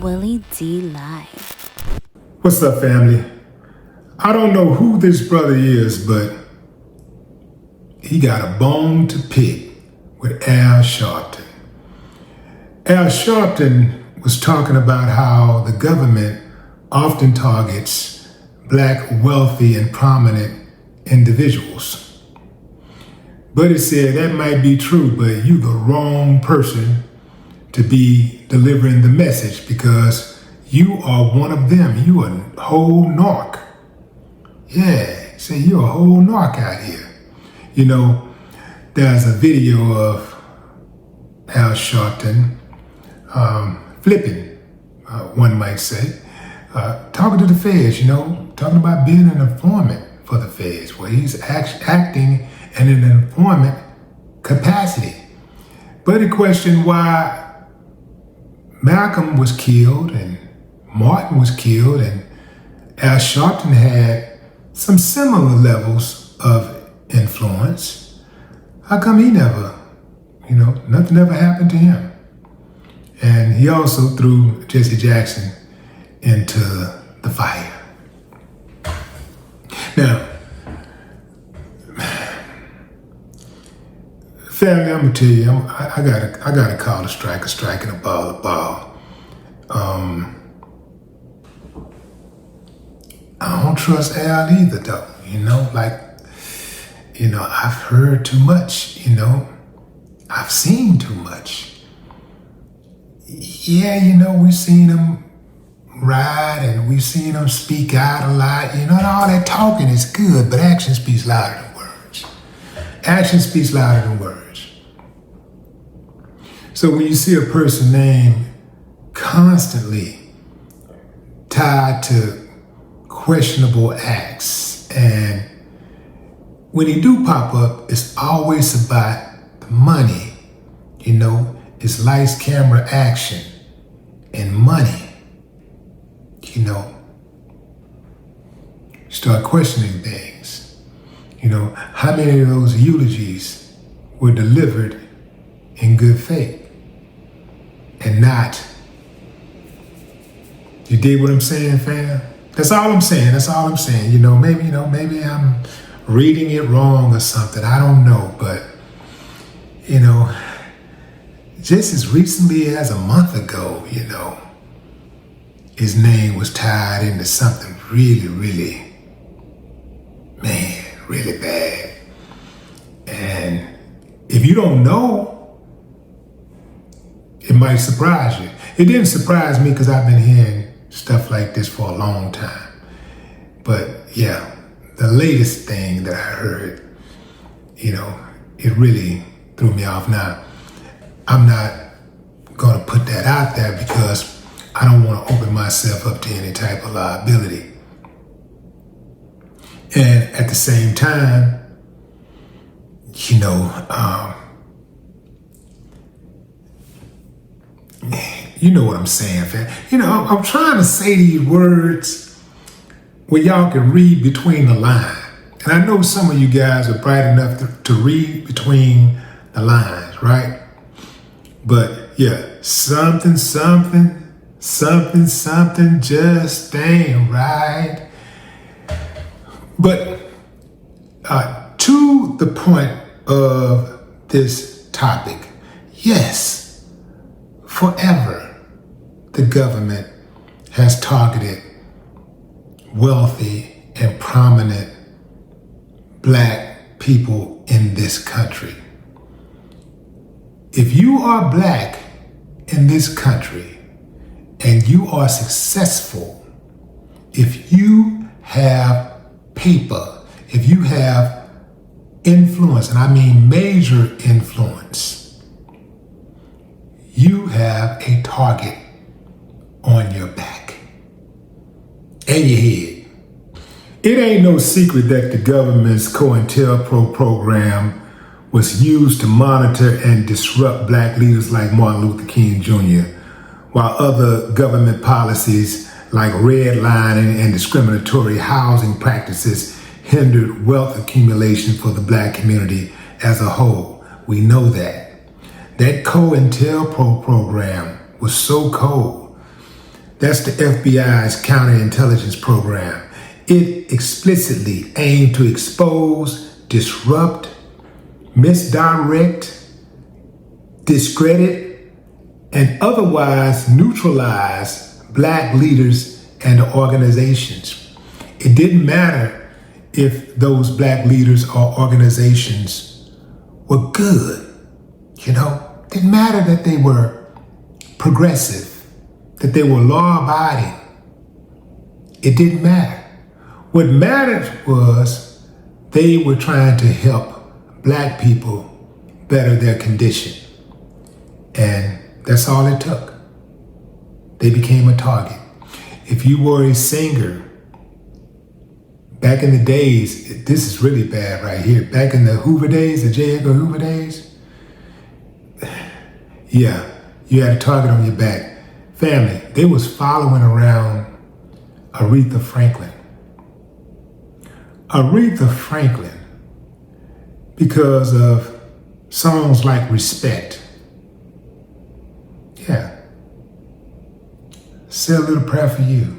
Willie D Live. What's up, family? I don't know who this brother is, but he got a bone to pick with Al Sharpton. Al Sharpton was talking about how the government often targets black, wealthy, and prominent individuals. But he said that might be true, but you the wrong person to be delivering the message because you are one of them. You a whole narc. Yeah, say you're a whole narc out here. You know, there's a video of Al Sharpton flipping, one might say, talking to the feds, talking about being an informant for the feds, where he's acting in an informant capacity. But he questioned why Malcolm was killed and Martin was killed, and Al Sharpton had some similar levels of influence. How come he never, nothing ever happened to him? And he also threw Jesse Jackson into the fire. Now, family, I'm gonna tell you, I gotta call a strike and a ball a ball. I don't trust Al either, though. I've heard too much. I've seen too much. Yeah, we've seen him ride and we've seen him speak out a lot. And all that talking is good, but action speaks louder than words. Action speaks louder than words. So when you see a person's name constantly tied to questionable acts, and when he do pop up, it's always about the money. It's lights, camera, action, and money. Start questioning things. How many of those eulogies were delivered in good faith and not? You dig what I'm saying, fam? That's all I'm saying. Maybe I'm reading it wrong or something. I don't know, but just as recently as a month ago, his name was tied into something really, really, really bad. And if you don't know, it might surprise you. It didn't surprise me because I've been hearing stuff like this for a long time. But yeah, the latest thing that I heard, it really threw me off. Now, I'm not going to put that out there because I don't want to open myself up to any type of liability. And at the same time, you know what I'm saying, fam. I'm trying to say these words where y'all can read between the lines. And I know some of you guys are bright enough to read between the lines, right? But yeah, something just ain't right. But to the point of this topic, yes, forever the government has targeted wealthy and prominent black people in this country. If you are black in this country and you are successful, if you have paper, if you have influence, and I mean major influence, you have a target on your back and your head. It ain't no secret that the government's COINTELPRO program was used to monitor and disrupt black leaders like Martin Luther King Jr., while other government policies like redlining and discriminatory housing practices hindered wealth accumulation for the black community as a whole. We know that. That COINTELPRO program was so cold That's the FBI's counterintelligence program. It explicitly aimed to expose, disrupt, misdirect, discredit, and otherwise neutralize Black leaders and organizations. It didn't matter if those Black leaders or organizations were good, It didn't matter that they were progressive, that they were law-abiding. It didn't matter. What mattered was they were trying to help Black people better their condition. And that's all it took. They became a target. If you were a singer, back in the days, this is really bad right here, back in the Hoover days, the J. Edgar Hoover days, yeah, you had a target on your back. Family, they was following around Aretha Franklin. Aretha Franklin, because of songs like Respect. Yeah. Say a little prayer for you,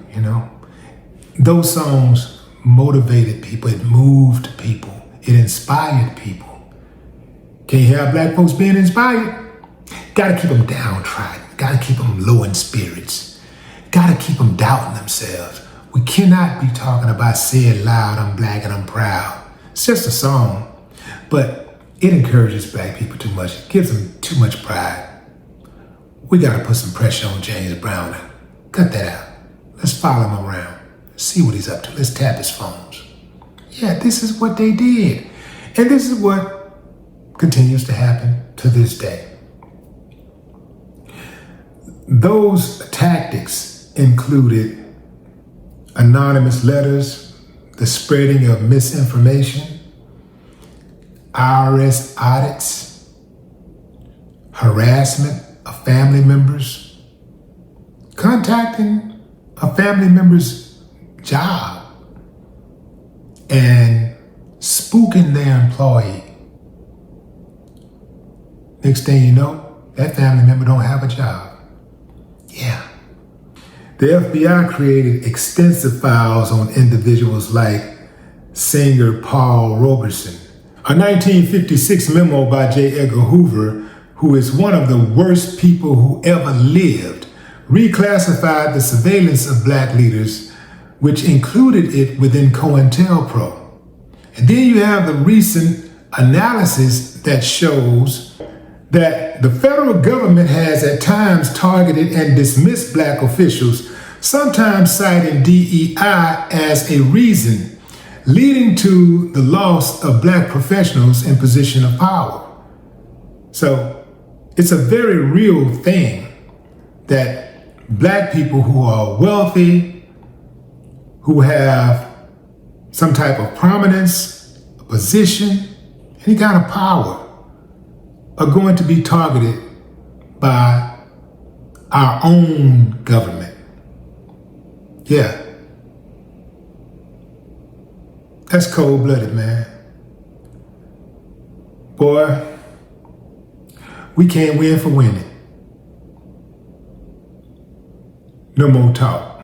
Those songs motivated people. It moved people. It inspired people. Can't have Black folks being inspired. Got to keep them downtrodden. Got to keep them low in spirits. Got to keep them doubting themselves. We cannot be talking about say it loud, I'm Black and I'm proud. It's just a song, but it encourages Black people too much. It gives them too much pride. We got to put some pressure on James Brown now. Cut that out. Let's follow him around. See what he's up to. Let's tap his phones. Yeah, this is what they did. And this is what continues to happen to this day. Those tactics included anonymous letters, the spreading of misinformation, IRS audits, harassment of family members, contacting a family member's job, and spooking their employee. Next thing you know, that family member don't have a job. Yeah. The FBI created extensive files on individuals like singer Paul Robeson. A 1956 memo by J. Edgar Hoover, who is one of the worst people who ever lived, reclassified the surveillance of Black leaders, which included it within COINTELPRO. And then you have the recent analysis that shows that the federal government has at times targeted and dismissed Black officials, sometimes citing DEI as a reason, leading to the loss of Black professionals in position of power. So it's a very real thing that Black people who are wealthy, who have some type of prominence, a position, any kind of power, are going to be targeted by our own government. Yeah. That's cold-blooded, man. Boy, we can't win for winning. No more talk.